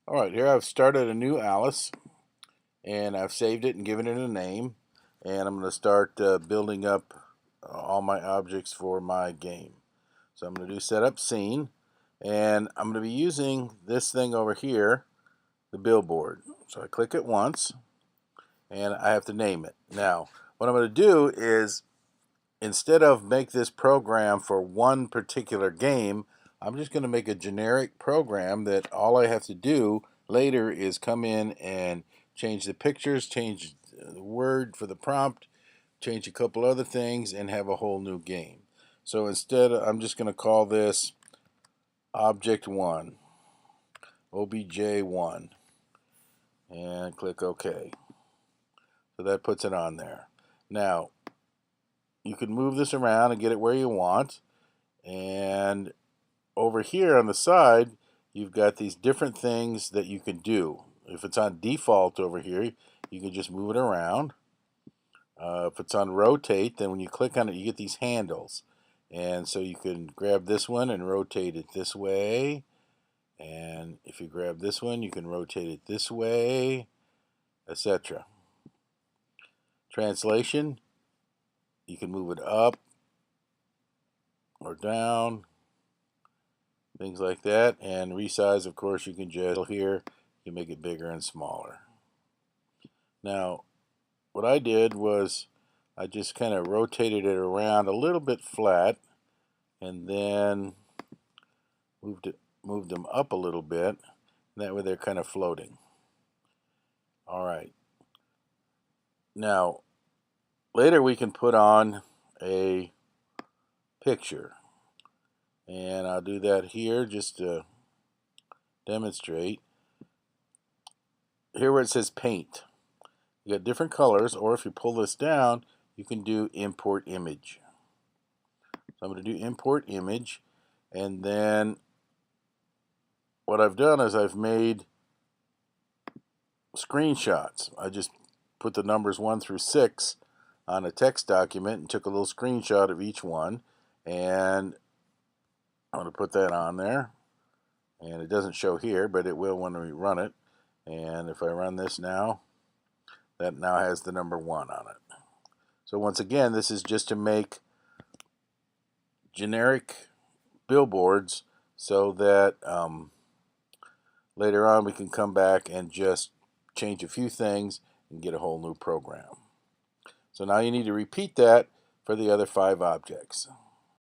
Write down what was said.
Alright, here I've started a new Alice and I've saved it and given it a name, and I'm going to start building up all my objects for my game. So I'm going to do setup scene, and I'm going to be using this thing over here, the billboard. So I click it once and I have to name it. Now what I'm going to do is, instead of make this program for one particular game, I'm just going to make a generic program that all I have to do later is come in and change the pictures, change the word for the prompt, change a couple other things, and have a whole new game. So instead, I'm just going to call this Object1, OBJ1, and click OK. So that puts it on there. Now, you can move this around and get it where you want. And over here on the side, you've got these different things that you can do. If it's on default over here, you can just move it around. If it's on rotate, then when you click on it, you get these handles. And so you can grab this one and rotate it this way. And if you grab this one, you can rotate it this way, etc. Translation, you can move it up or down, things like that. And resize, of course, you can just here, you can make it bigger and smaller. Now, what I did was I just kind of rotated it around a little bit flat, and then moved them up a little bit. That way they're kind of floating. All right. Now, later we can put on a picture, and I'll do that here just to demonstrate. Here where it says paint, you got different colors, or if you pull this down, you can do import image. So I'm going to do import image, and then what I've done is I've made screenshots. I just put the numbers 1 through 6 on a text document and took a little screenshot of each one, and I'm going to put that on there. And it doesn't show here, but it will when we run it. And if I run this now, that now has the number 1 on it. So once again, this is just to make generic billboards so that later on we can come back and just change a few things and get a whole new program. So now you need to repeat that for the other 5 objects.